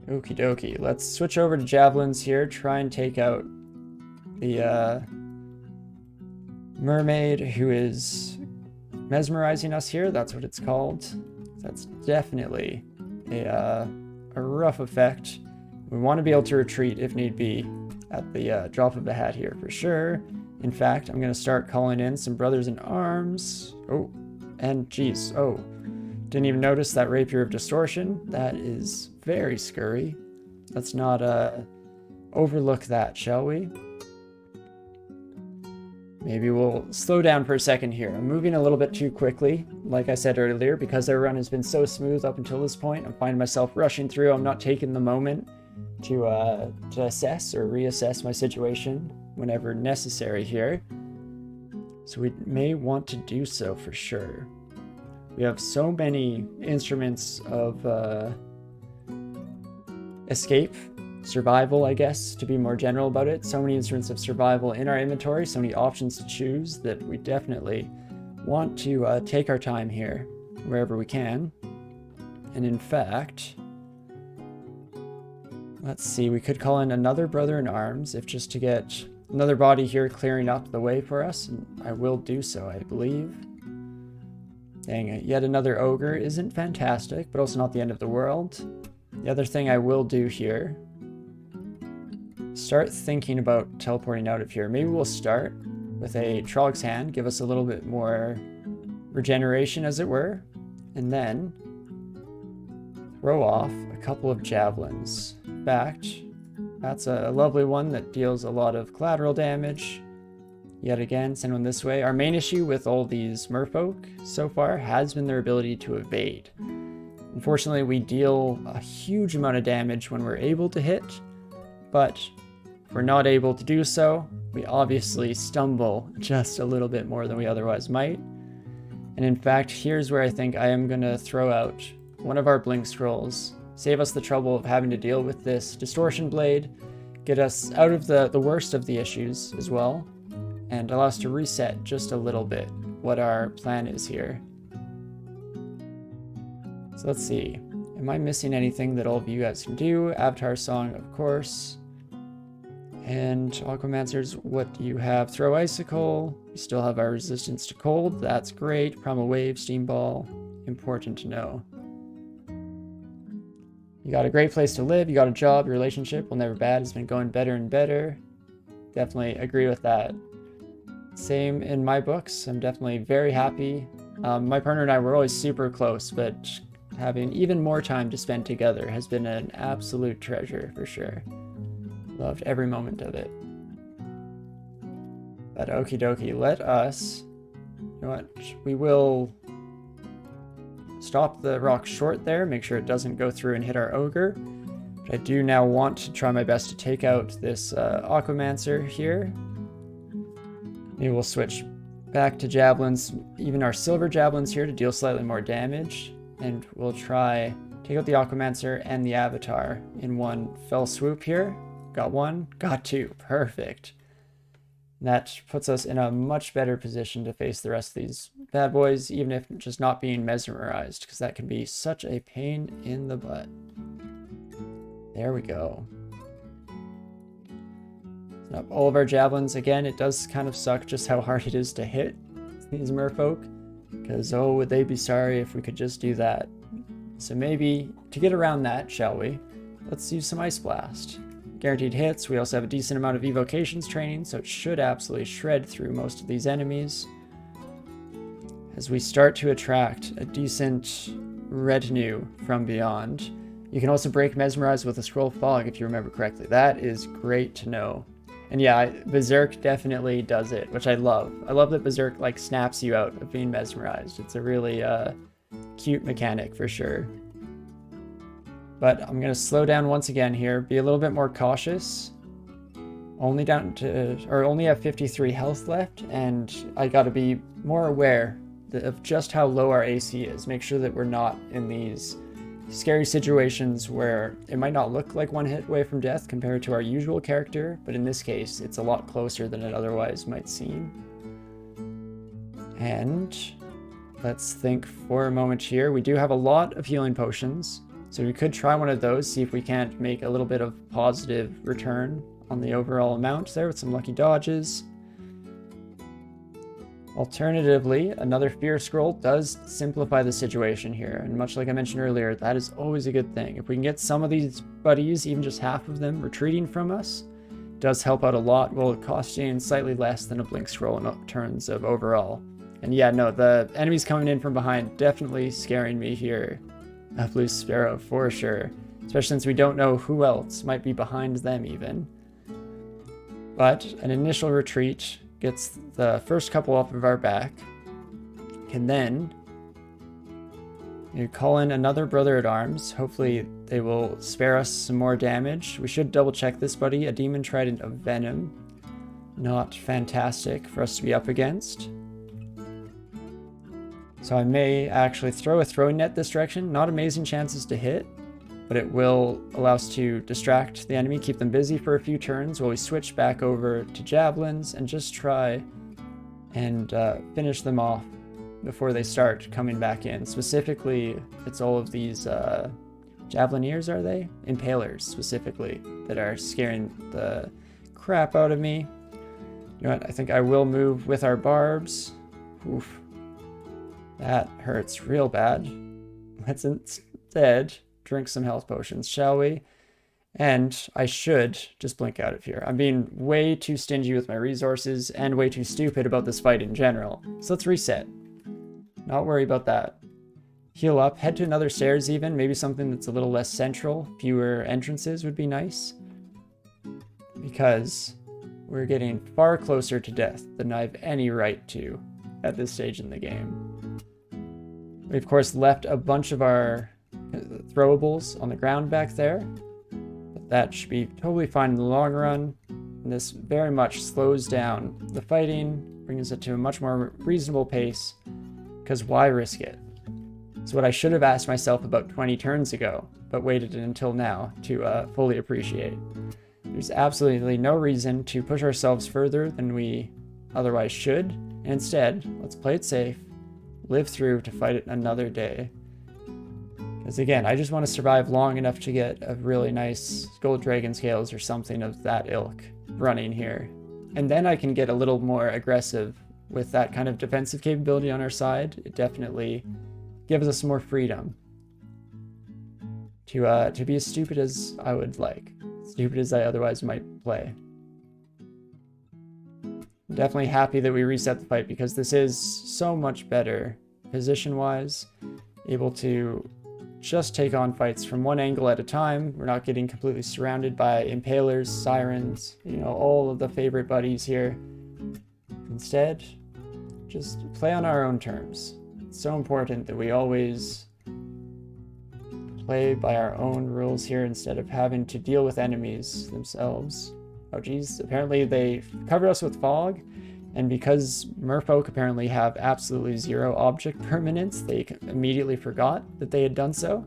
Okie dokie. Let's switch over to javelins here. Try and take out the mermaid who is mesmerizing us here. That's what it's called. That's definitely a rough effect. We want to be able to retreat if need be at the drop of a hat here for sure. In fact, I'm going to start calling in some brothers in arms. Oh, and geez, oh, didn't even notice that rapier of distortion. That is very scurry. Let's not overlook that, shall we? Maybe we'll slow down for a second here. I'm moving a little bit too quickly, like I said earlier, because our run has been so smooth up until this point. I'm finding myself rushing through. I'm not taking the moment to assess or reassess my situation whenever necessary here. So we may want to do so for sure. We have so many instruments of escape, survival, I guess, to be more general about it. So many instruments of survival in our inventory, so many options to choose that we definitely want to take our time here wherever we can. And in fact, let's see, we could call in another brother in arms if just to get another body here clearing up the way for us, and I will do so, I believe. Dang it, yet another ogre isn't fantastic, but also not the end of the world. The other thing I will do here, start thinking about teleporting out of here. Maybe we'll start with a Trollocs Hand, give us a little bit more regeneration as it were, and then throw off a couple of javelins. In fact, that's a lovely one that deals a lot of collateral damage. Yet again, send one this way. Our main issue with all these merfolk so far has been their ability to evade. Unfortunately, we deal a huge amount of damage when we're able to hit, but if we're not able to do so, we obviously stumble just a little bit more than we otherwise might. And in fact, here's where I think I am going to throw out one of our blink scrolls, save us the trouble of having to deal with this distortion blade, get us out of the worst of the issues as well, and allow us to reset just a little bit what our plan is here. So let's see, am I missing anything that all of you guys can do? Avatar Song, of course. And Aquamancers, what do you have? Throw Icicle. We still have our resistance to cold. That's great. Primal Wave, Steam Ball. Important to know. You got a great place to live. You got a job. Your relationship, well, never bad, has been going better and better. Definitely agree with that. Same in my books. I'm definitely very happy. My partner and I were always super close, but having even more time to spend together has been an absolute treasure for sure. Loved every moment of it. But okie dokie, let us, you know what, we will stop the rock short there, make sure it doesn't go through and hit our ogre. But I do now want to try my best to take out this Aquamancer here. Maybe we'll switch back to javelins, even our silver javelins here to deal slightly more damage. And we'll try take out the Aquamancer and the Avatar in one fell swoop here. Got one, got two, perfect. That puts us in a much better position to face the rest of these bad boys, even if just not being mesmerized, because that can be such a pain in the butt. There we go. Up all of our javelins. Again, it does kind of suck just how hard it is to hit these merfolk, because oh, would they be sorry if we could just do that. So maybe to get around that, shall we, let's use some Ice Blast. Guaranteed hits. We also have a decent amount of evocations training, so it should absolutely shred through most of these enemies. As we start to attract a decent retinue from beyond, you can also break Mesmerize with a Scroll Fog if you remember correctly. That is great to know. And yeah, Berserk definitely does it, which I love. I love that Berserk like snaps you out of being mesmerized. It's a really cute mechanic for sure. But I'm going to slow down once again here, be a little bit more cautious. Only have 53 health left, and I got to be more aware of just how low our AC is. Make sure that we're not in these scary situations where it might not look like one hit away from death compared to our usual character, but in this case, it's a lot closer than it otherwise might seem. And let's think for a moment here. We do have a lot of healing potions, So we could try one of those, see if we can't make a little bit of positive return on the overall amount there with some lucky dodges. Alternatively, another fear scroll does simplify the situation here, and much like I mentioned earlier, that is always a good thing. If we can get some of these buddies, even just half of them, retreating from us, it does help out a lot, while costing slightly less than a blink scroll in terms of overall. And yeah, no, the enemies coming in from behind definitely scaring me here. A Blue Sparrow for sure, especially since we don't know who else might be behind them even. But an initial retreat gets the first couple off of our back. Can then you call in another Brother at Arms. Hopefully they will spare us some more damage. We should double check this buddy. A Demon Trident of Venom. Not fantastic for us to be up against. So I may actually throw a throwing net this direction. Not amazing chances to hit, but it will allow us to distract the enemy, keep them busy for a few turns while we switch back over to javelins and just try and finish them off before they start coming back in. Specifically, it's all of these javelineers, are they? Impalers, specifically, that are scaring the crap out of me. You know what? I think I will move with our barbs. Oof. That hurts real bad. Let's instead drink some health potions, shall we? And I should just blink out of here. I'm being way too stingy with my resources and way too stupid about this fight in general. So let's reset. Not worry about that. Heal up, head to another stairs even, maybe something that's a little less central. Fewer entrances would be nice. Because we're getting far closer to death than I have any right to at this stage in the game. We of course left a bunch of our throwables on the ground back there, but that should be totally fine in the long run. And this very much slows down the fighting, brings it to a much more reasonable pace, because why risk it? It's what I should have asked myself about 20 turns ago, but waited until now to fully appreciate. There's absolutely no reason to push ourselves further than we otherwise should, and instead, let's play it safe, live through to fight it another day. Because again, I just want to survive long enough to get a really nice gold dragon scales or something of that ilk running here. And then I can get a little more aggressive with that kind of defensive capability on our side. It definitely gives us more freedom to be as stupid as I would like. Stupid as I otherwise might play. I'm definitely happy that we reset the fight because this is so much better position-wise. Able to just take on fights from one angle at a time. We're not getting completely surrounded by impalers, sirens, you know, all of the favorite buddies here. Instead, just play on our own terms. It's so important that we always play by our own rules here instead of having to deal with enemies themselves. Oh geez, apparently they covered us with fog, and because merfolk apparently have absolutely zero object permanence, they immediately forgot that they had done so.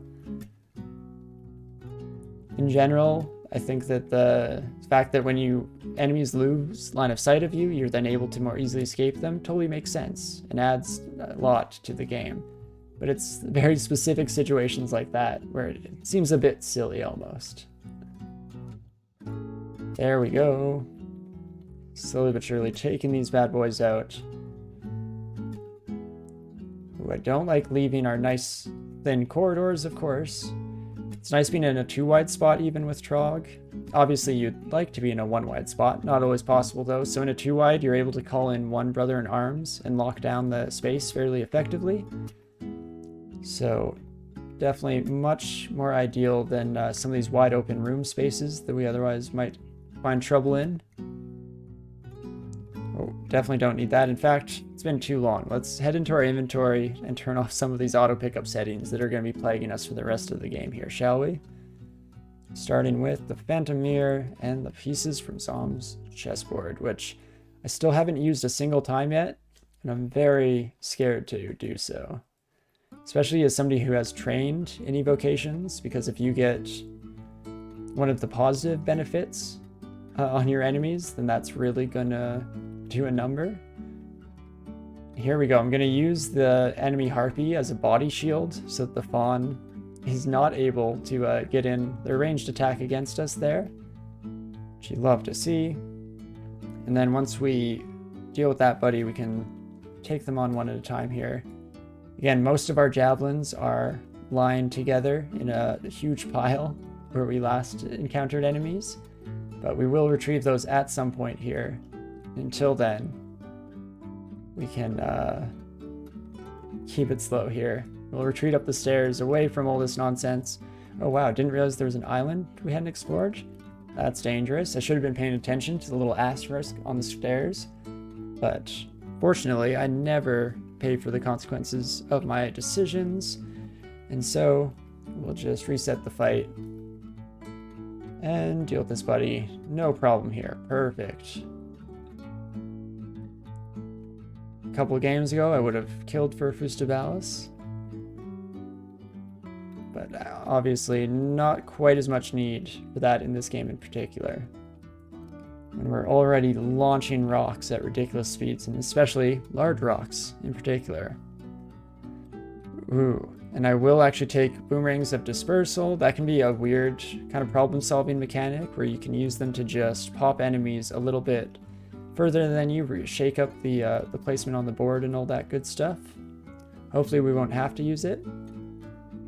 In general, I think that the fact that when enemies lose line of sight of you, you're then able to more easily escape them totally makes sense and adds a lot to the game. But it's very specific situations like that where it seems a bit silly almost. There we go. Slowly but surely taking these bad boys out. Ooh, I don't like leaving our nice thin corridors, of course. It's nice being in a 2-wide spot even with Trog. Obviously you'd like to be in a 1-wide spot, not always possible though. So in a 2-wide you're able to call in one Brother in Arms and lock down the space fairly effectively. So definitely much more ideal than some of these wide open room spaces that we otherwise might find trouble in. Oh, definitely don't need that. In fact, it's been too long. Let's head into our inventory and turn off some of these auto pickup settings that are going to be plaguing us for the rest of the game here, shall we? Starting with the Phantom Mirror and the pieces from Zom's chessboard, which I still haven't used a single time yet, and I'm very scared to do so. Especially as somebody who has trained in evocations, because if you get one of the positive benefits on your enemies, then that's really gonna do a number. Here we go. I'm gonna use the enemy harpy as a body shield so that the fawn is not able to get in their ranged attack against us there, which you love to see. And then once we deal with that buddy, we can take them on one at a time here. Again, most of our javelins are lined together in a huge pile where we last encountered enemies, but we will retrieve those at some point here. Until then, we can keep it slow here. We'll retreat up the stairs away from all this nonsense. Oh wow, didn't realize there was an island we hadn't explored. That's dangerous. I should have been paying attention to the little asterisk on the stairs, but fortunately I never pay for the consequences of my decisions, and so we'll just reset the fight and deal with this buddy. No problem here. Perfect. A couple of games ago I would have killed for Fustabalis, but obviously not quite as much need for that in this game in particular, when we're already launching rocks at ridiculous speeds, and especially large rocks in particular. Ooh, and I will actually take boomerangs of dispersal. That can be a weird kind of problem-solving mechanic where you can use them to just pop enemies a little bit further than you, shake up the placement on the board and all that good stuff. Hopefully we won't have to use it.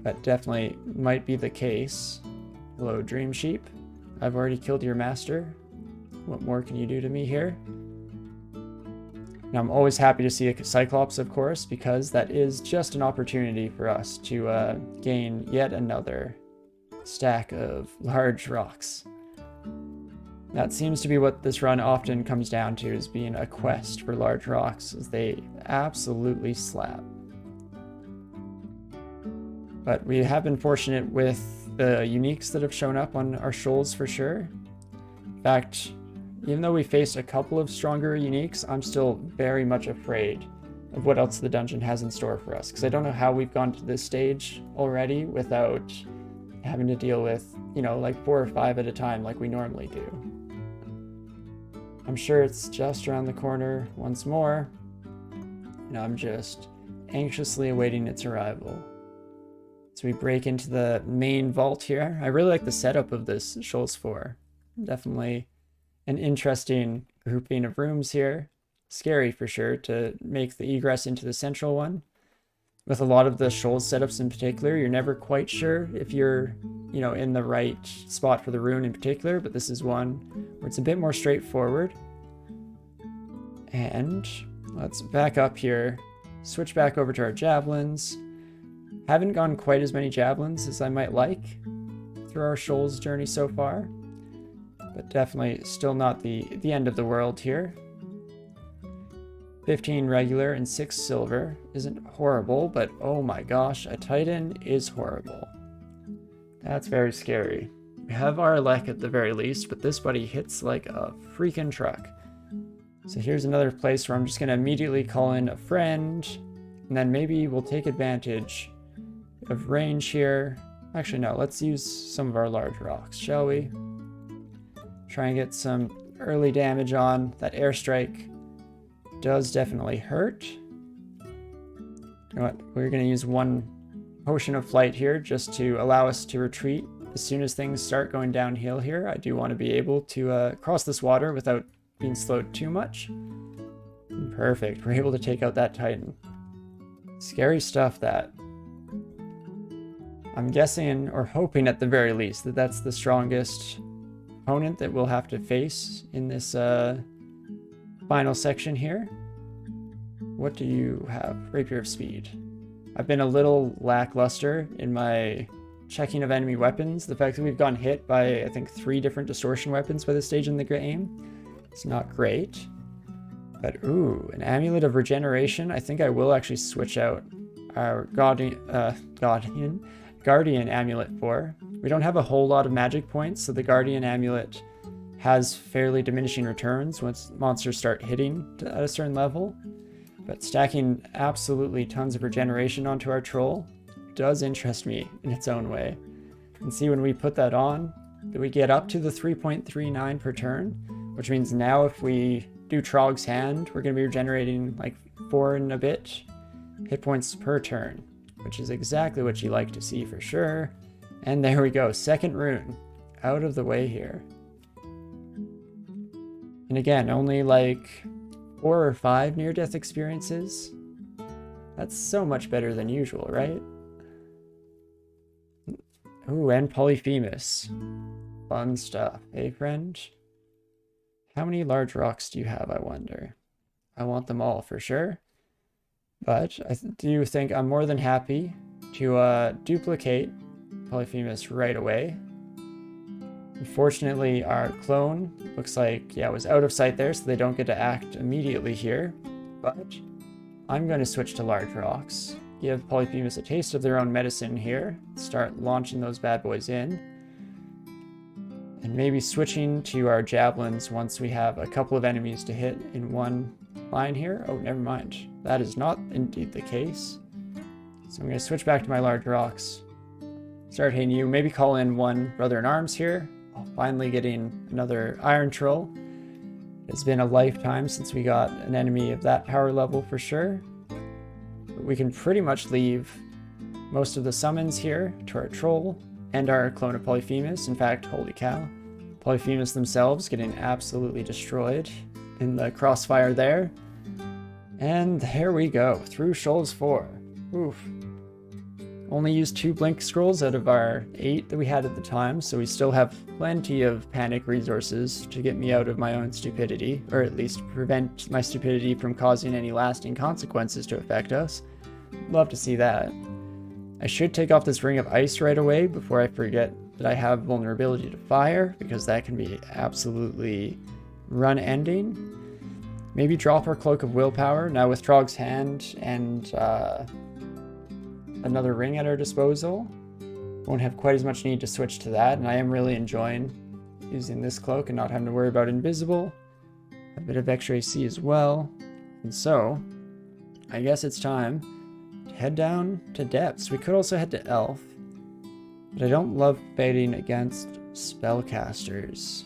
That definitely might be the case. Hello, Dream Sheep. I've already killed your master. What more can you do to me here? Now, I'm always happy to see a Cyclops, of course, because that is just an opportunity for us to gain yet another stack of large rocks. That seems to be what this run often comes down to, is being a quest for large rocks, as they absolutely slap. But we have been fortunate with the uniques that have shown up on our shoals for sure. In fact, even though we faced a couple of stronger uniques, I'm still very much afraid of what else the dungeon has in store for us, because I don't know how we've gone to this stage already without having to deal with, like 4 or 5 at a time like we normally do. I'm sure it's just around the corner once more, and I'm just anxiously awaiting its arrival. So we break into the main vault here. I really like the setup of this Shoals 4. Definitely an interesting grouping of rooms here. Scary for sure to make the egress into the central one. With a lot of the Shoals setups in particular, you're never quite sure if you're, in the right spot for the rune in particular, but this is one where it's a bit more straightforward. And let's back up here, switch back over to our javelins. Haven't gone quite as many javelins as I might like through our Shoals journey so far, but definitely still not the end of the world here. 15 regular and 6 silver isn't horrible, but oh my gosh, a Titan is horrible. That's very scary. We have our Lek at the very least, but this buddy hits like a freaking truck. So here's another place where I'm just going to immediately call in a friend, and then maybe we'll take advantage of range here. Actually, no, let's use some of our large rocks, shall we? Try and get some early damage on. That airstrike does definitely hurt. You know what? We're going to use one potion of flight here just to allow us to retreat. As soon as things start going downhill here, I do want to be able to cross this water without being slowed too much. Perfect. We're able to take out that Titan. Scary stuff, that. I'm guessing, or hoping at the very least, that that's the strongest opponent that we'll have to face in this final section here. What do you have? Rapier of Speed. I've been a little lackluster in my checking of enemy weapons. The fact that we've gone hit by, I think, 3 different distortion weapons by this stage in the game, it's not great. But ooh, an Amulet of Regeneration. I think I will actually switch out our Guardian Amulet for. We don't have a whole lot of magic points, so the Guardian Amulet has fairly diminishing returns once monsters start hitting at a certain level. But stacking absolutely tons of regeneration onto our troll does interest me in its own way. And see, when we put that on, that we get up to the 3.39 per turn, which means now if we do Trog's Hand, we're going to be regenerating like 4 and a bit hit points per turn. which is exactly what you like to see for sure. And there we go, second rune out of the way here. And again, only like 4 or 5 near-death experiences. That's so much better than usual, right? Ooh, and Polyphemus. Fun stuff. Hey, friend? How many large rocks do you have, I wonder? I want them all for sure. But I do think I'm more than happy to duplicate Polyphemus right away. Unfortunately, our clone looks like, yeah, was out of sight there, so they don't get to act immediately here. But I'm going to switch to large rocks. Give Polyphemus a taste of their own medicine here. Start launching those bad boys in. And maybe switching to our javelins once we have a couple of enemies to hit in one line here. Oh, never mind. That is not indeed the case. So I'm going to switch back to my large rocks. Start hitting you. Maybe call in one Brother in Arms here. Finally getting another Iron Troll. It's been a lifetime since we got an enemy of that power level for sure. But we can pretty much leave most of the summons here to our Troll and our clone of Polyphemus. In fact, holy cow, Polyphemus themselves getting absolutely destroyed in the crossfire there. And there we go, through Shoals 4. Oof. Only used 2 blink scrolls out of our 8 that we had at the time, so we still have plenty of panic resources to get me out of my own stupidity, or at least prevent my stupidity from causing any lasting consequences to affect us. Love to see that. I should take off this Ring of Ice right away before I forget that I have vulnerability to fire, because that can be absolutely run-ending. Maybe drop our Cloak of Willpower, now with Trog's Hand and another ring at our disposal. Won't have quite as much need to switch to that, and I am really enjoying using this cloak and not having to worry about invisible. A bit of extra AC as well. And so, I guess it's time to head down to depths. We could also head to Elf, but I don't love fighting against spellcasters.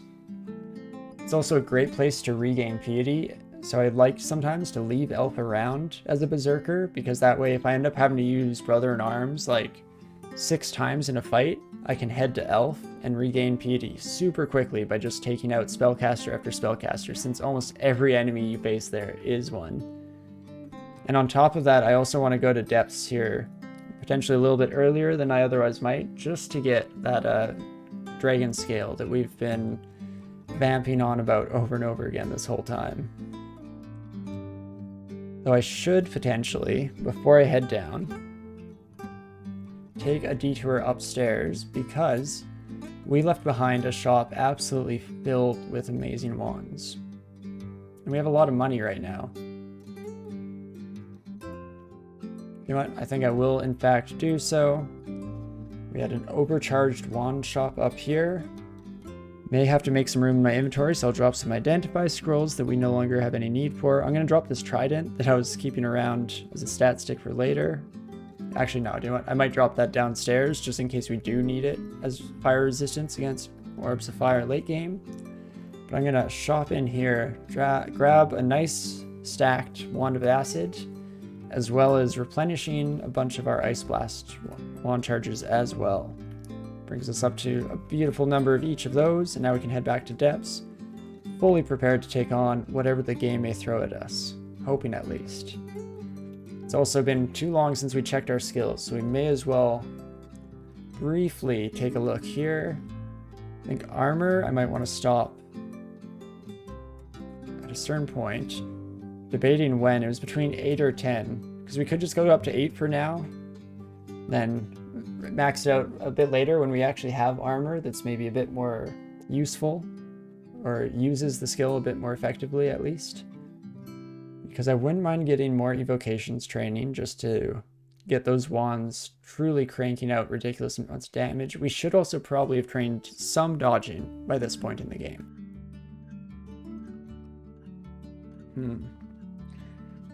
It's also a great place to regain piety, so I'd like sometimes to leave Elf around as a berserker, because that way if I end up having to use Brother in Arms like 6 times in a fight, I can head to Elf and regain piety super quickly by just taking out spellcaster after spellcaster, since almost every enemy you face there is one. And on top of that, I also want to go to depths here, potentially a little bit earlier than I otherwise might, just to get that dragon scale that we've been vamping on about over and over again this whole time. So I should potentially, before I head down, take a detour upstairs, because we left behind a shop absolutely filled with amazing wands. And we have a lot of money right now. You know what? I think I will in fact do so. We had an overcharged wand shop up here. May have to make some room in my inventory, so I'll drop some identify scrolls that we no longer have any need for. I'm going to drop this trident that I was keeping around as a stat stick for later. Actually, no, you know what? I might drop that downstairs just in case we do need it as fire resistance against orbs of fire late game. But I'm going to shop in here, grab a nice stacked wand of acid, as well as replenishing a bunch of our ice blast wand charges as well. Brings us up to a beautiful number of each of those, and now we can head back to depths, fully prepared to take on whatever the game may throw at us, hoping at least. It's also been too long since we checked our skills, so we may as well briefly take a look here. I think armor, I might want to stop at a certain point, debating when. It was between 8 or 10, because we could just go up to 8 for now, then max it out a bit later when we actually have armor that's maybe a bit more useful, or uses the skill a bit more effectively at least. Because I wouldn't mind getting more evocations training just to get those wands truly cranking out ridiculous amounts of damage. We should also probably have trained some dodging by this point in the game.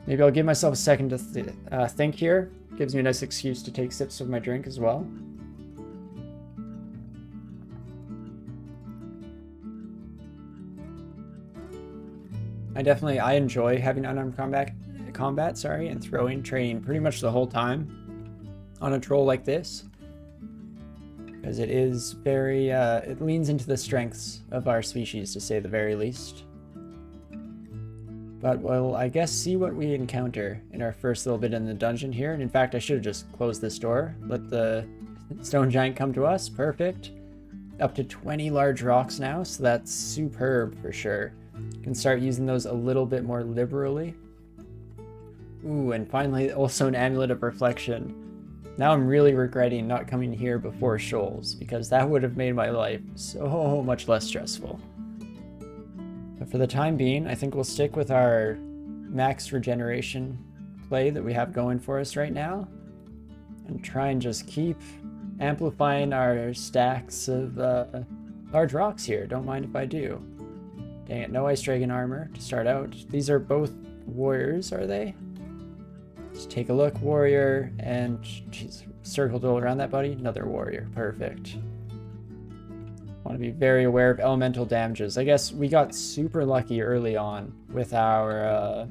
Maybe I'll give myself a second to think here. Gives me a nice excuse to take sips of my drink as well. I enjoy having unarmed combat, and throwing training pretty much the whole time. on a troll like this, because it is very, it leans into the strengths of our species, to say the very least. But we'll, I guess, see what we encounter in our first little bit in the dungeon here. And in fact, I should have just closed this door, let the stone giant come to us. Perfect. Up to 20 large rocks now, so that's superb for sure. Can start using those a little bit more liberally. Ooh, and finally also an amulet of reflection. Now I'm really regretting not coming here before shoals, because that would have made my life so much less stressful. But for the time being, I think we'll stick with our max regeneration play that we have going for us right now, and try and just keep amplifying our stacks of large rocks here. Don't mind if I do. Dang it, no ice dragon armor to start out. These are both warriors, are they? Just take a look, warrior, and geez, circled all around that, buddy. Another warrior, perfect. Want to be very aware of elemental damages. I guess we got super lucky early on with our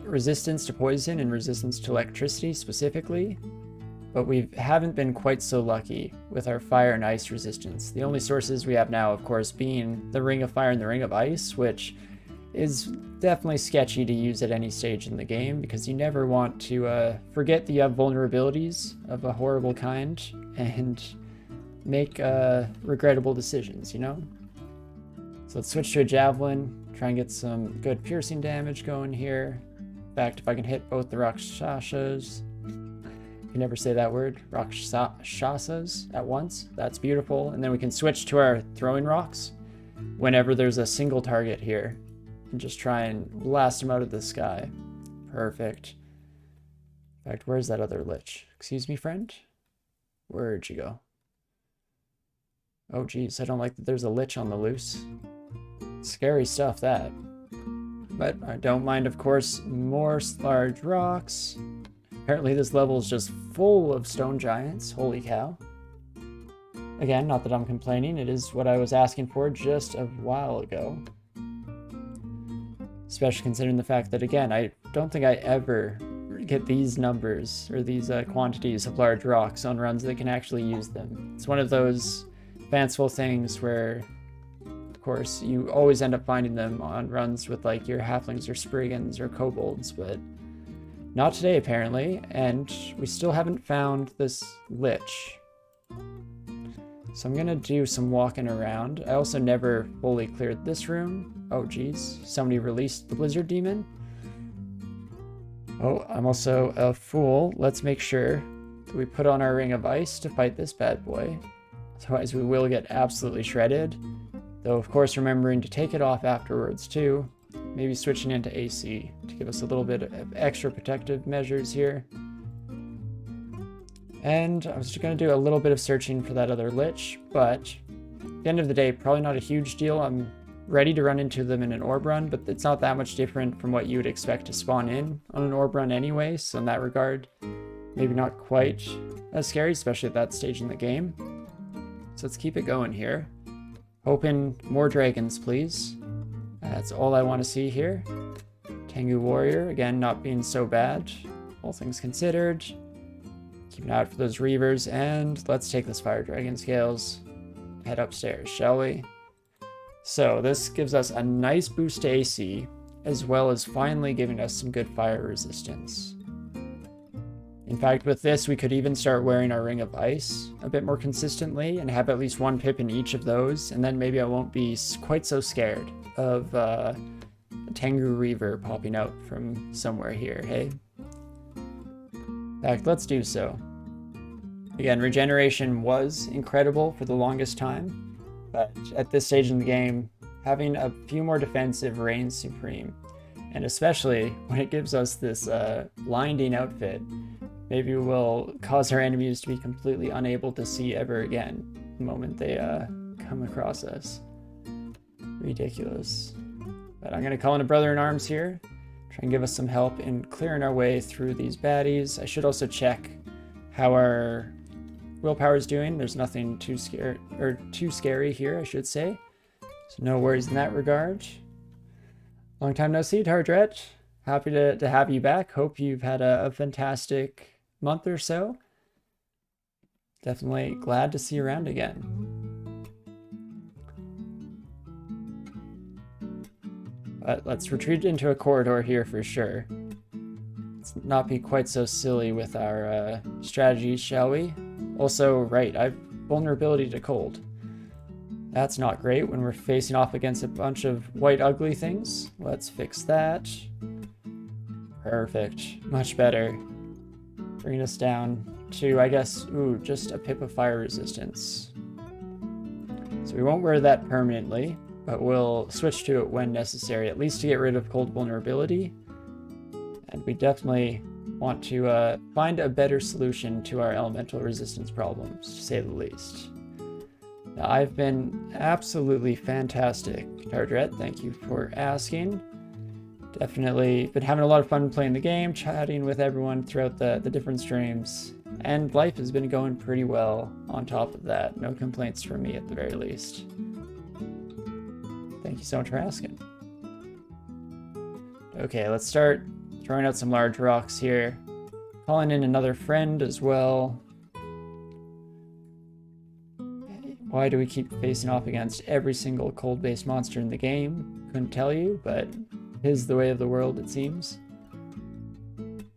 resistance to poison and resistance to electricity specifically, but we haven't been quite so lucky with our fire and ice resistance. The only sources we have now, of course, being the Ring of Fire and the Ring of Ice, which is definitely sketchy to use at any stage in the game, because you never want to forget that you have vulnerabilities of a horrible kind and make regrettable decisions, you know? So let's switch to a javelin, try and get some good piercing damage going here. In fact, if I can hit both the Rakshasas, you never say that word, Rakshasas at once, that's beautiful. And then we can switch to our throwing rocks whenever there's a single target here, and just try and blast them out of the sky. Perfect. In fact, where's that other lich? Excuse me, friend? Where'd you go? Oh geez, I don't like that there's a lich on the loose. Scary stuff, that. But I don't mind, of course, more large rocks. Apparently this level is just full of stone giants. Holy cow. Again, not that I'm complaining, it is what I was asking for just a while ago. Especially considering the fact that, again, I don't think I ever get these numbers or these quantities of large rocks on runs that can actually use them. It's one of those fanciful things where, of course, you always end up finding them on runs with like your halflings or spriggans or kobolds, but not today apparently, and we still haven't found this lich. So I'm gonna do some walking around. I also never fully cleared this room. Oh geez, somebody released the blizzard demon. Oh, I'm also a fool. Let's make sure that we put on our ring of ice to fight this bad boy. Otherwise we will get absolutely shredded. Though of course remembering to take it off afterwards too. Maybe switching into AC to give us a little bit of extra protective measures here. And I was just going to do a little bit of searching for that other lich, but at the end of the day, probably not a huge deal. I'm ready to run into them in an orb run, but it's not that much different from what you would expect to spawn in on an orb run anyway, so in that regard, maybe not quite as scary, especially at that stage in the game. So let's keep it going here. Hoping more dragons, please. That's all I want to see here. Tengu Warrior, again, not being so bad, all things considered. Keep an eye out for those Reavers, and let's take this Fire Dragon Scales. Head upstairs, shall we? So this gives us a nice boost to AC, as well as finally giving us some good fire resistance. In fact, with this, we could even start wearing our Ring of Ice a bit more consistently and have at least one pip in each of those, and then maybe I won't be quite so scared of a Tengu Reaver popping out from somewhere here, hey? In fact, let's do so. Again, regeneration was incredible for the longest time, but at this stage in the game, having a few more defensive reigns supreme. And especially when it gives us this blinding outfit, maybe we'll cause our enemies to be completely unable to see ever again the moment they come across us. Ridiculous. But I'm going to call in a brother in arms here. Try and give us some help in clearing our way through these baddies. I should also check how our willpower is doing. There's nothing too scary here, I should say. So no worries in that regard. Long time no see, Tardret. Happy to have you back. Hope you've had a fantastic month or so. Definitely glad to see you around again. But let's retreat into a corridor here for sure. Let's not be quite so silly with our strategies, shall we? Also, right, I've vulnerability to cold. That's not great when we're facing off against a bunch of white ugly things. Let's fix that. Perfect. Much better. Bringing us down to, I guess, just a pip of fire resistance. So we won't wear that permanently, but we'll switch to it when necessary, at least to get rid of cold vulnerability. And we definitely want to find a better solution to our elemental resistance problems, to say the least. Now, I've been absolutely fantastic, Tardret. Thank you for asking. Definitely been having a lot of fun playing the game, chatting with everyone throughout the different streams, and life has been going pretty well on top of that. No complaints from me at the very least. Thank you so much for asking. Okay, let's start throwing out some large rocks here. Calling in another friend as well. Why do we keep facing off against every single cold-based monster in the game? Couldn't tell you, but it is the way of the world, it seems.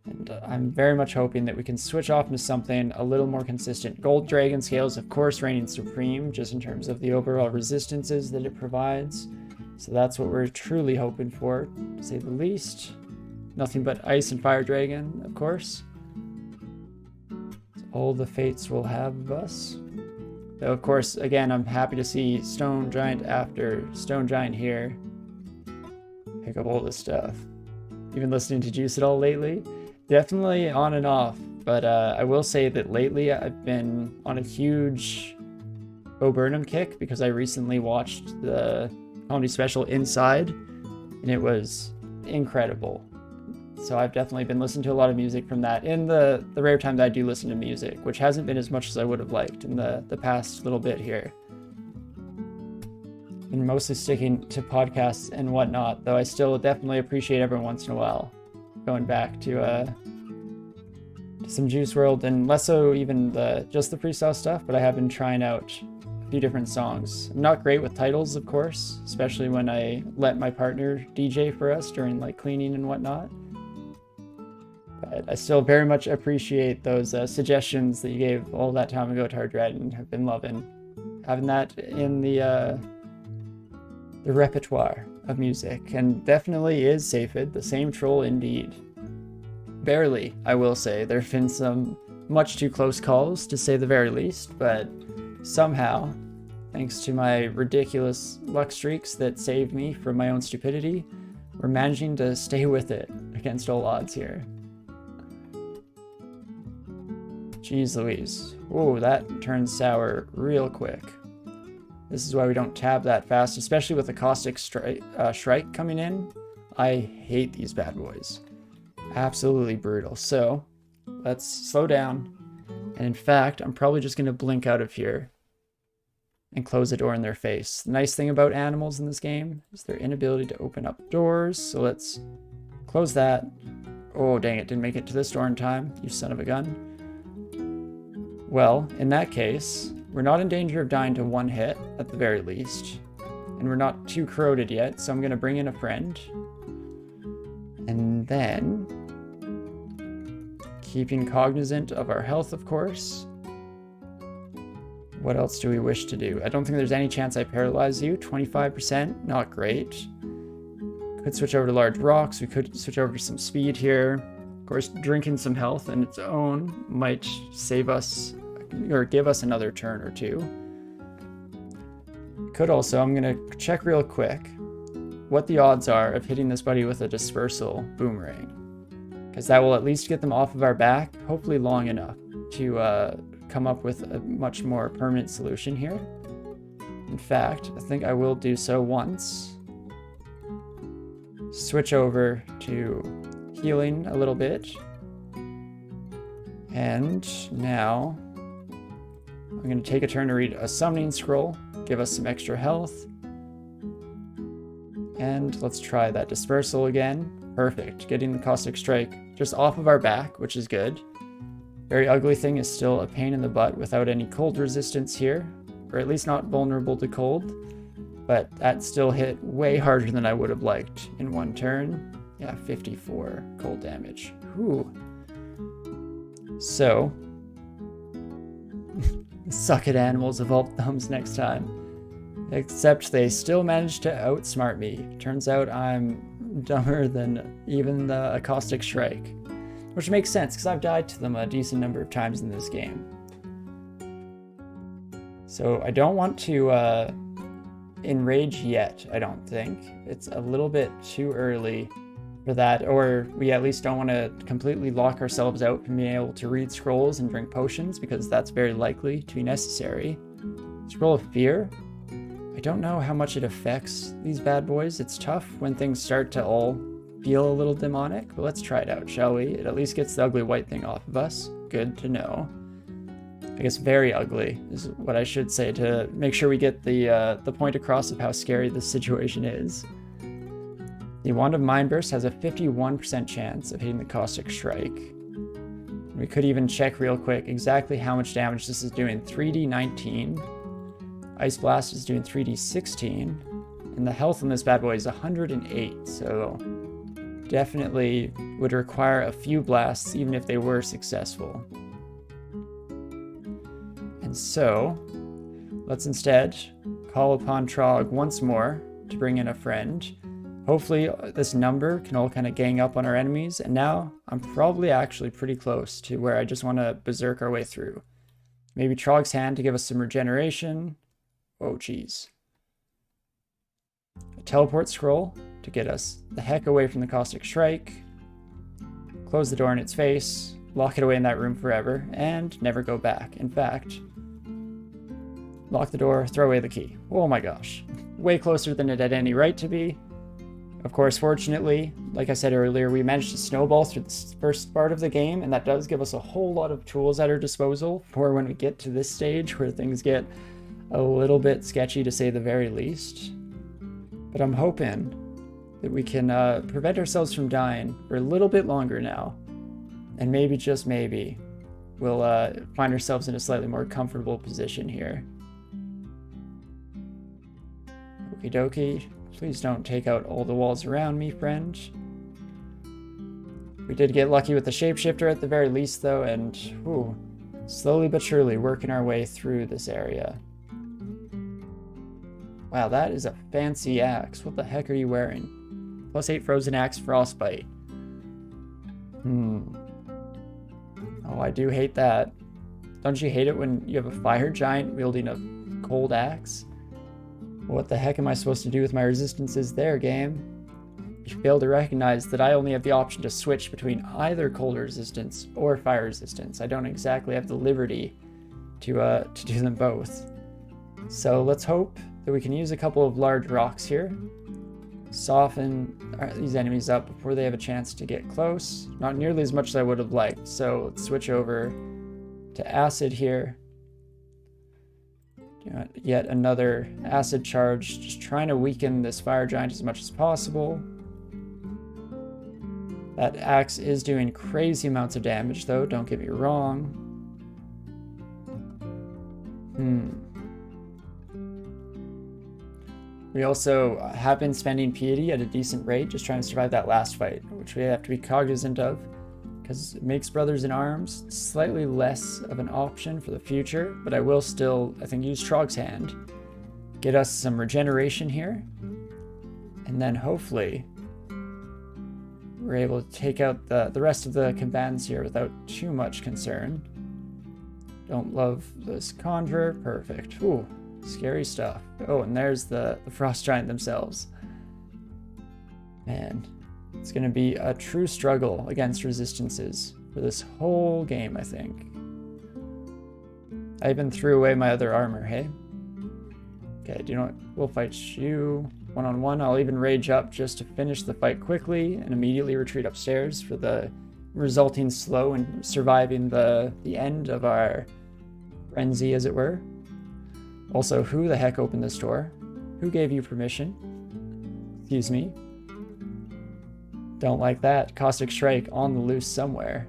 And I'm very much hoping that we can switch off into something a little more consistent. Gold Dragon Scales, of course, reigning supreme, just in terms of the overall resistances that it provides. So that's what we're truly hoping for, to say the least. Nothing but Ice and Fire Dragon, of course. All the fates will have of us. Though, of course, again, I'm happy to see Stone Giant after Stone Giant here. Pick up all this stuff. Even listening to Juice It All lately. Definitely on and off, but I will say that lately I've been on a huge Bo Burnham kick because I recently watched the comedy special Inside, and it was incredible. So I've definitely been listening to a lot of music from that in the rare time that I do listen to music, which hasn't been as much as I would have liked in the past little bit here. And mostly sticking to podcasts and whatnot, though I still definitely appreciate every once in a while going back to some Juice WRLD, and less so even just the freestyle stuff, but I have been trying out a few different songs. I'm not great with titles, of course, especially when I let my partner DJ for us during like cleaning and whatnot. But I still very much appreciate those suggestions that you gave all that time ago, Tardred, and have been loving having that in the repertoire of music. And definitely is Safed, the same troll indeed. Barely, I will say. There have been some much too close calls, to say the very least, but somehow, thanks to my ridiculous luck streaks that saved me from my own stupidity, we're managing to stay with it against all odds here. Jeez Louise. Whoa, that turns sour real quick. This is why we don't tab that fast, especially with the Caustic Shrike coming in. I hate these bad boys. Absolutely brutal. So, let's slow down. And in fact, I'm probably just going to blink out of here and close the door in their face. The nice thing about animals in this game is their inability to open up doors. So let's close that. Oh, dang it. Didn't make it to this door in time. You son of a gun. Well, in that case, we're not in danger of dying to one hit, at the very least. And we're not too corroded yet, so I'm going to bring in a friend. And then, keeping cognizant of our health, of course. What else do we wish to do? I don't think there's any chance I paralyze you. 25%, not great. Could switch over to large rocks. We could switch over to some speed here. Of course, drinking some health on its own might save us or give us another turn or two. Could also, I'm going to check real quick what the odds are of hitting this buddy with a dispersal boomerang. Because that will at least get them off of our back, hopefully long enough to come up with a much more permanent solution here. In fact, I think I will do so once. Switch over to healing a little bit. And now I'm going to take a turn to read a summoning scroll, give us some extra health. And let's try that dispersal again. Perfect. Getting the Caustic Strike just off of our back, which is good. Very ugly thing is still a pain in the butt without any cold resistance here, or at least not vulnerable to cold. But that still hit way harder than I would have liked in one turn. Yeah, 54 cold damage. Whew. So, suck at animals, evolved thumbs next time. Except they still managed to outsmart me. Turns out I'm dumber than even the Caustic Strike. Which makes sense, because I've died to them a decent number of times in this game. So I don't want to enrage yet, I don't think. It's a little bit too early for that, or we at least don't want to completely lock ourselves out from being able to read scrolls and drink potions, because that's very likely to be necessary. Scroll of Fear. I don't know how much it affects these bad boys. It's tough when things start to all feel a little demonic, but let's try it out, shall we? It at least gets the ugly white thing off of us. Good to know. I guess very ugly is what I should say to make sure we get the point across of how scary this situation is. The Wand of Mindburst has a 51% chance of hitting the Caustic Strike. We could even check real quick exactly how much damage this is doing. 3d19. Ice Blast is doing 3d16. And the health on this bad boy is 108, so definitely would require a few blasts even if they were successful. And so, let's instead call upon Trog once more to bring in a friend. Hopefully this number can all kind of gang up on our enemies, and now I'm probably actually pretty close to where I just want to berserk our way through. Maybe Trog's Hand to give us some regeneration. Oh geez. A teleport scroll to get us the heck away from the Caustic Strike. Close the door in its face, lock it away in that room forever, and never go back. In fact, lock the door, throw away the key. Oh my gosh. Way closer than it had any right to be. Of course, fortunately, like I said earlier, we managed to snowball through the first part of the game, and that does give us a whole lot of tools at our disposal for when we get to this stage where things get a little bit sketchy to say the very least. But I'm hoping that we can prevent ourselves from dying for a little bit longer now. And maybe, just maybe, we'll find ourselves in a slightly more comfortable position here. Okie dokie. Please don't take out all the walls around me, friend. We did get lucky with the shapeshifter at the very least, though, and whew, slowly but surely working our way through this area. Wow, that is a fancy axe. What the heck are you wearing? +8 frozen axe frostbite. Oh, I do hate that. Don't you hate it when you have a fire giant wielding a cold axe? What the heck am I supposed to do with my resistances there, game? You fail to recognize that I only have the option to switch between either cold resistance or fire resistance. I don't exactly have the liberty to do them both. So let's hope that we can use a couple of large rocks here. Soften these enemies up before they have a chance to get close. Not nearly as much as I would have liked, so let's switch over to acid here. Yet another acid charge, just trying to weaken this fire giant as much as possible. That axe is doing crazy amounts of damage though, don't get me wrong. We also have been spending piety at a decent rate, just trying to survive that last fight, which we have to be cognizant of, because it makes Brothers in Arms slightly less of an option for the future, but I will still, I think, use Trog's Hand. Get us some regeneration here, and then hopefully we're able to take out the rest of the combatants here without too much concern. Don't love this Conjurer, perfect. Ooh, scary stuff. Oh, and there's the Frost Giant themselves. Man. It's going to be a true struggle against resistances for this whole game, I think. I even threw away my other armor, hey? Okay, do you know what? We'll fight you one-on-one. I'll even rage up just to finish the fight quickly and immediately retreat upstairs for the resulting slow and surviving the end of our frenzy, as it were. Also, who the heck opened this door? Who gave you permission? Excuse me. Don't like that. Caustic Strike on the loose somewhere.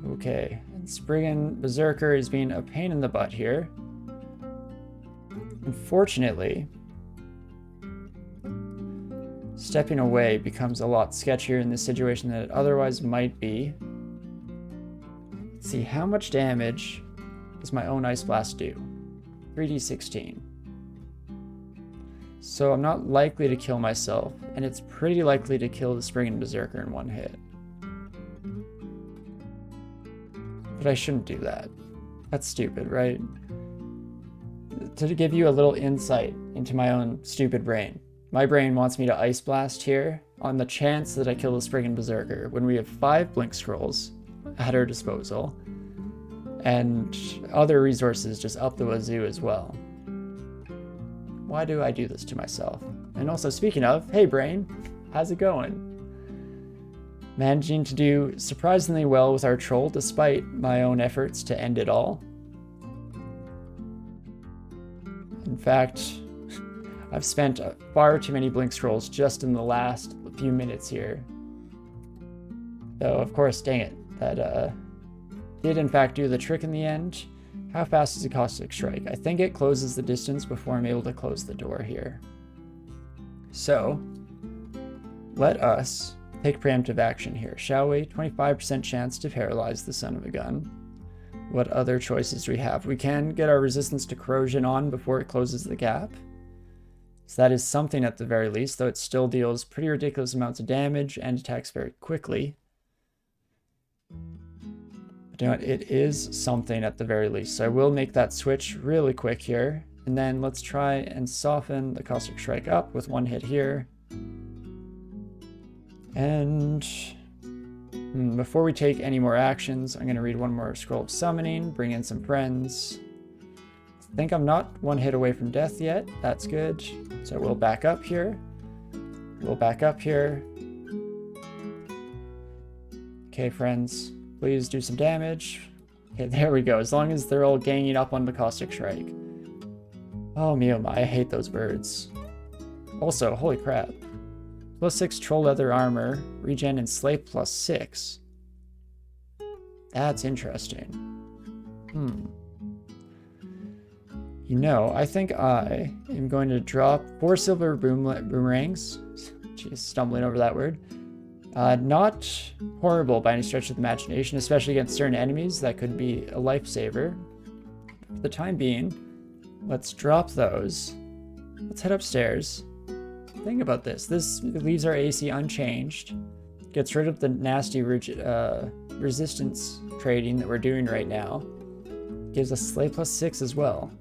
Okay, and Spriggan Berserker is being a pain in the butt here. Unfortunately, stepping away becomes a lot sketchier in this situation than it otherwise might be. Let's see, how much damage does my own Ice Blast do? 3d16. So I'm not likely to kill myself, and it's pretty likely to kill the Spriggan Berserker in one hit. But I shouldn't do that. That's stupid, right? To give you a little insight into my own stupid brain. My brain wants me to Ice Blast here on the chance that I kill the Spriggan Berserker when we have 5 Blink Scrolls at our disposal, and other resources just up the wazoo as well. Why do I do this to myself? And also, speaking of, hey brain, how's it going? Managing to do surprisingly well with our troll despite my own efforts to end it all. In fact, I've spent far too many Blink Scrolls just in the last few minutes here. Though, of course, dang it, that did in fact do the trick in the end. How fast is a Caustic Strike? I think it closes the distance before I'm able to close the door here. So, let us take preemptive action here, shall we? 25% chance to paralyze the son of a gun. What other choices do we have? We can get our resistance to corrosion on before it closes the gap. So that is something at the very least, though it still deals pretty ridiculous amounts of damage and attacks very quickly. But you know what? It is something at the very least. So I will make that switch really quick here. And then let's try and soften the Caustic Strike up with one hit here. And before we take any more actions, I'm going to read one more Scroll of Summoning, bring in some friends. I think I'm not one hit away from death yet. That's good. So we'll back up here. We'll back up here. Okay, friends, please do some damage. Okay, there we go. As long as they're all ganging up on the Caustic Strike. Oh, me oh my, I hate those birds. Also, holy crap. +6 Troll Leather Armor, regen and Slay +6. That's interesting. You know, I think I am going to drop 4 silver boomerangs. Jeez, stumbling over that word. Not horrible by any stretch of the imagination, especially against certain enemies. That could be a lifesaver. For the time being, let's drop those. Let's head upstairs. Think about this. This leaves our AC unchanged. Gets rid of the nasty resistance trading that we're doing right now. Gives us Slay +6 as well.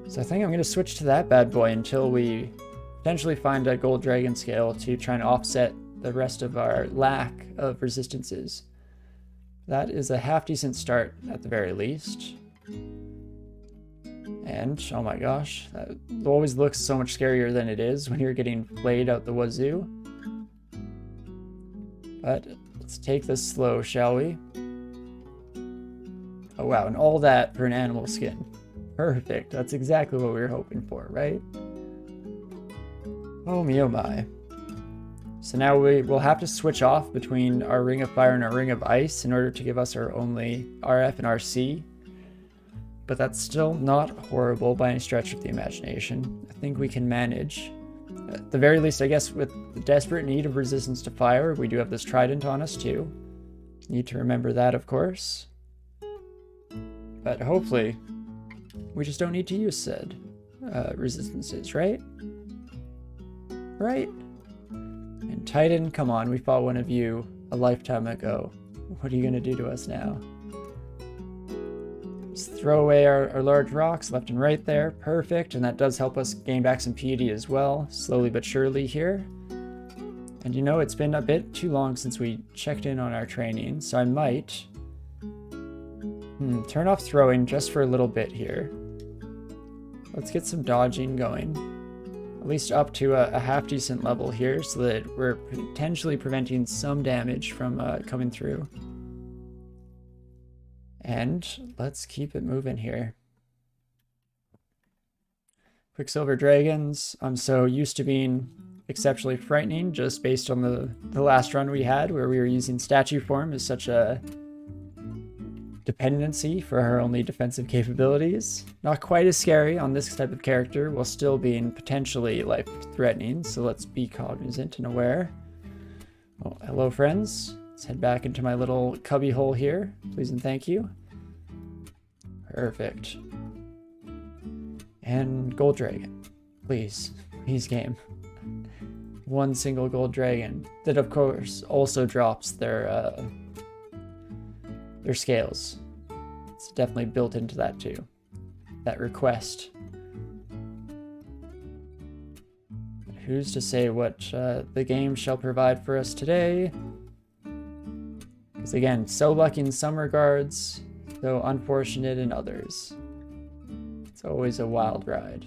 So I think I'm going to switch to that bad boy until we potentially find a gold dragon scale to try and offset the rest of our lack of resistances. That is a half decent start at the very least. And, oh my gosh, that always looks so much scarier than it is when you're getting played out the wazoo. But let's take this slow, shall we? Oh wow, and all that for an animal skin. Perfect, that's exactly what we were hoping for, right? Oh me oh my. So now we will have to switch off between our Ring of Fire and our Ring of Ice in order to give us our only RF and RC. But that's still not horrible by any stretch of the imagination. I think we can manage. At the very least, I guess, with the desperate need of resistance to fire, we do have this trident on us too. Need to remember that, of course. But hopefully, we just don't need to use said resistances, right? Right? And Titan, come on, we fought one of you a lifetime ago. What are you going to do to us now? Just throw away our large rocks left and right there. Perfect, and that does help us gain back some piety as well, slowly but surely here. And you know, it's been a bit too long since we checked in on our training, so I might turn off throwing just for a little bit here. Let's get some dodging going. At least up to a half decent level here so that we're potentially preventing some damage from coming through. And let's keep it moving here. Quicksilver Dragons, I'm so used to being exceptionally frightening just based on the last run we had where we were using statue form as such a dependency for her only defensive capabilities. Not quite as scary on this type of character while still being potentially life-threatening, so let's be cognizant and aware. Oh, hello friends. Let's head back into my little cubby hole here. Please and thank you. Perfect. And gold dragon. Please. Please, game. One single gold dragon. That, of course, also drops their scales. It's definitely built into that, too. That request. But who's to say what the game shall provide for us today? Because, again, so lucky in some regards, though unfortunate in others. It's always a wild ride.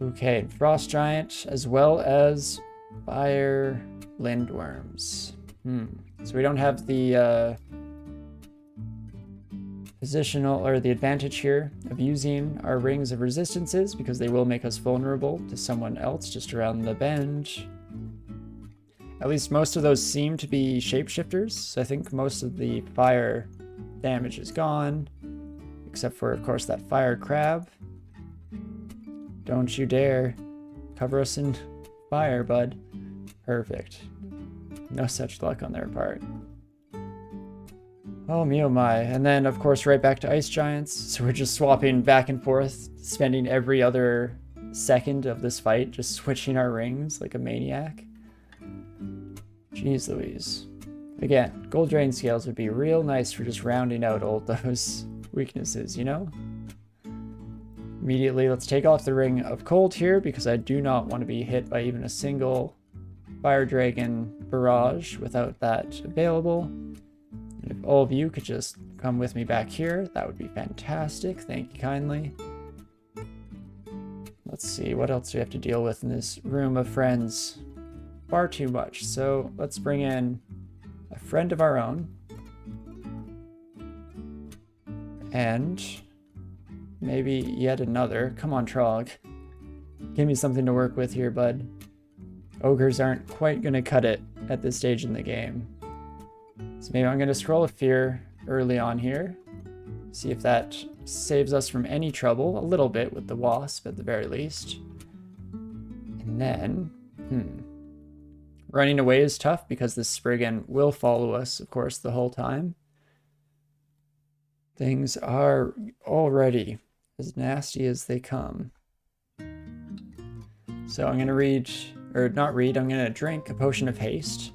Okay, frost giant as well as fire lindworms. So we don't have the positional or the advantage here of using our rings of resistances because they will make us vulnerable to someone else just around the bend. At least most of those seem to be shapeshifters, so I think most of the fire damage is gone, except for, of course, that fire crab. Don't you dare cover us in fire, bud. Perfect. No such luck on their part. Oh me oh my. And then, of course, right back to ice giants. So we're just swapping back and forth, spending every other second of this fight, just switching our rings like a maniac. Jeez Louise. Again, gold drain scales would be real nice for just rounding out all those weaknesses, you know? Immediately, let's take off the ring of cold here because I do not want to be hit by even a single fire dragon barrage without that available. And if all of you could just come with me back here, that would be fantastic. Thank you kindly. Let's see, what else do we have to deal with in this room of friends? Far too much. So let's bring in a friend of our own. And maybe yet another. Come on, Trog. Give me something to work with here, bud. Ogres aren't quite going to cut it at this stage in the game. So maybe I'm going to scroll a fear early on here. See if that saves us from any trouble. A little bit with the wasp at the very least. And then, running away is tough because this Spriggan will follow us, of course, the whole time. Things are already as nasty as they come. So I'm going to read, or not read, I'm going to drink a potion of haste.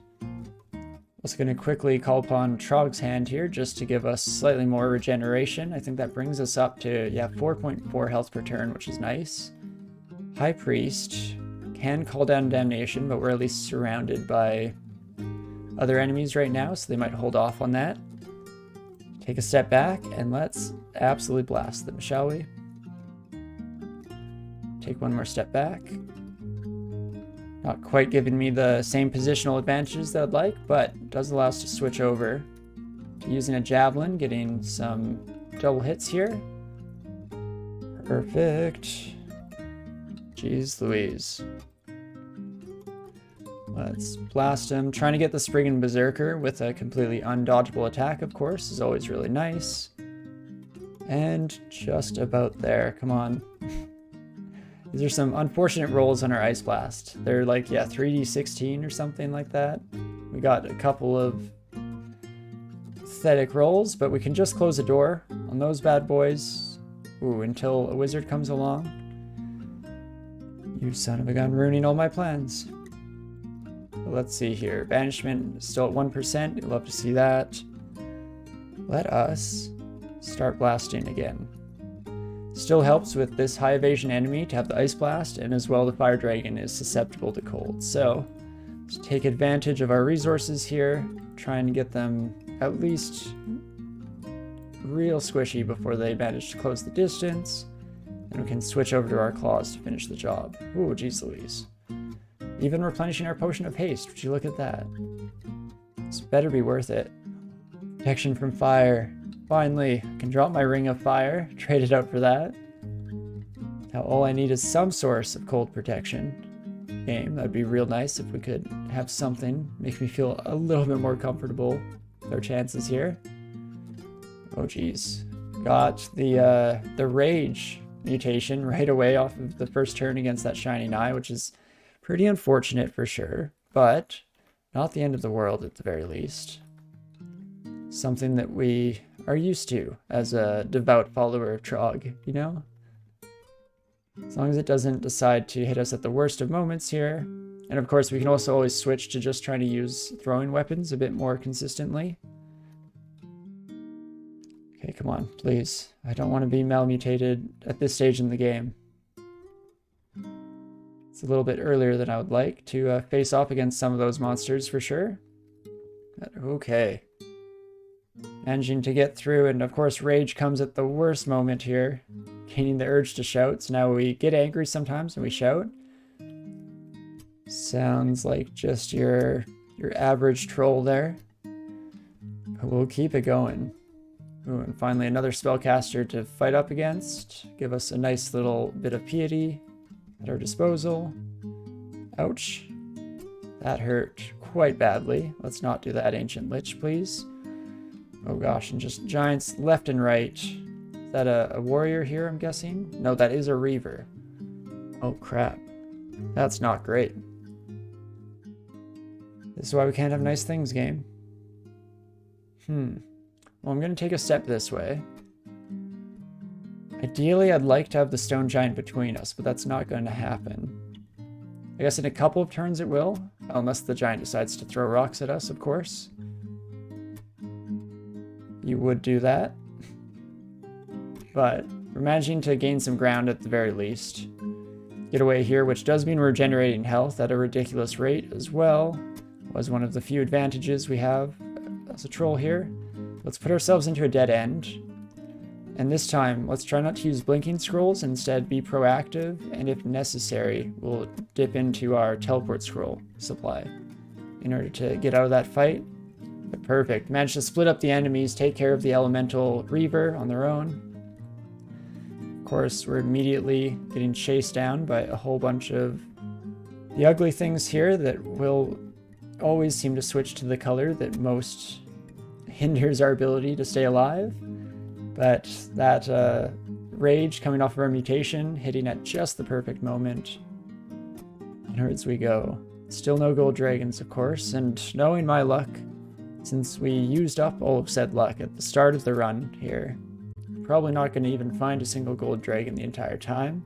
Also going to quickly call upon Trog's hand here just to give us slightly more regeneration. I think that brings us up to, 4.4 health per turn, which is nice. High Priest can call down damnation, but we're at least surrounded by other enemies right now, so they might hold off on that. Take a step back and let's absolutely blast them, shall we? Take one more step back. Not quite giving me the same positional advantages that I'd like, but does allow us to switch over to using a javelin, getting some double hits here. Perfect. Jeez Louise. Let's blast him. Trying to get the Spriggan Berserker with a completely undodgeable attack, of course, is always really nice. And just about there. Come on. These are some unfortunate rolls on our Ice Blast. They're like, 3d16 or something like that. We got a couple of pathetic rolls, but we can just close the door on those bad boys. Ooh, until a wizard comes along. You son of a gun, ruining all my plans. Let's see here. Banishment still at 1%. You'd love to see that. Let us start blasting again. Still helps with this high evasion enemy to have the Ice Blast, and as well the Fire Dragon is susceptible to cold. So let's take advantage of our resources here. Try and get them at least real squishy before they manage to close the distance. And we can switch over to our claws to finish the job. Ooh, geez Louise. Even replenishing our potion of haste. Would you look at that? This better be worth it. Protection from fire. Finally, I can drop my ring of fire. Trade it out for that. Now all I need is some source of cold protection. Game. That'd be real nice if we could have something. Make me feel a little bit more comfortable with our chances here. Oh geez. Got the rage mutation right away off of the first turn against that Shining Eye, which is pretty unfortunate for sure, but not the end of the world at the very least. Something that we are used to as a devout follower of Trog, you know? As long as it doesn't decide to hit us at the worst of moments here. And of course, we can also always switch to just trying to use throwing weapons a bit more consistently. Okay, come on, please. I don't want to be malmutated at this stage in the game. It's a little bit earlier than I would like to face off against some of those monsters for sure. But okay. Managing to get through, and of course rage comes at the worst moment here. Gaining the urge to shout, so now we get angry sometimes and we shout. Sounds like just your average troll there. But we'll keep it going. Ooh, and finally another spellcaster to fight up against. Give us a nice little bit of piety at our disposal. Ouch. That hurt quite badly. Let's not do that, Ancient Lich, please. Oh gosh, and just giants left and right. Is that a warrior here, I'm guessing? No, that is a reaver. Oh crap. That's not great. This is why we can't have nice things, game. Well, I'm going to take a step this way. Ideally, I'd like to have the stone giant between us, but that's not going to happen. I guess in a couple of turns it will, unless the giant decides to throw rocks at us, of course. You would do that. But we're managing to gain some ground at the very least. Get away here, which does mean we're regenerating health at a ridiculous rate as well. Was one of the few advantages we have as a troll here. Let's put ourselves into a dead end. And this time, let's try not to use blinking scrolls, instead be proactive, and if necessary, we'll dip into our teleport scroll supply in order to get out of that fight. But perfect. Managed to split up the enemies, take care of the elemental reaver on their own. Of course, we're immediately getting chased down by a whole bunch of the ugly things here that will always seem to switch to the color that most hinders our ability to stay alive. But that rage coming off of our mutation, hitting at just the perfect moment. Onwards we go. Still no gold dragons, of course, and knowing my luck, since we used up all of said luck at the start of the run here, probably not going to even find a single gold dragon the entire time.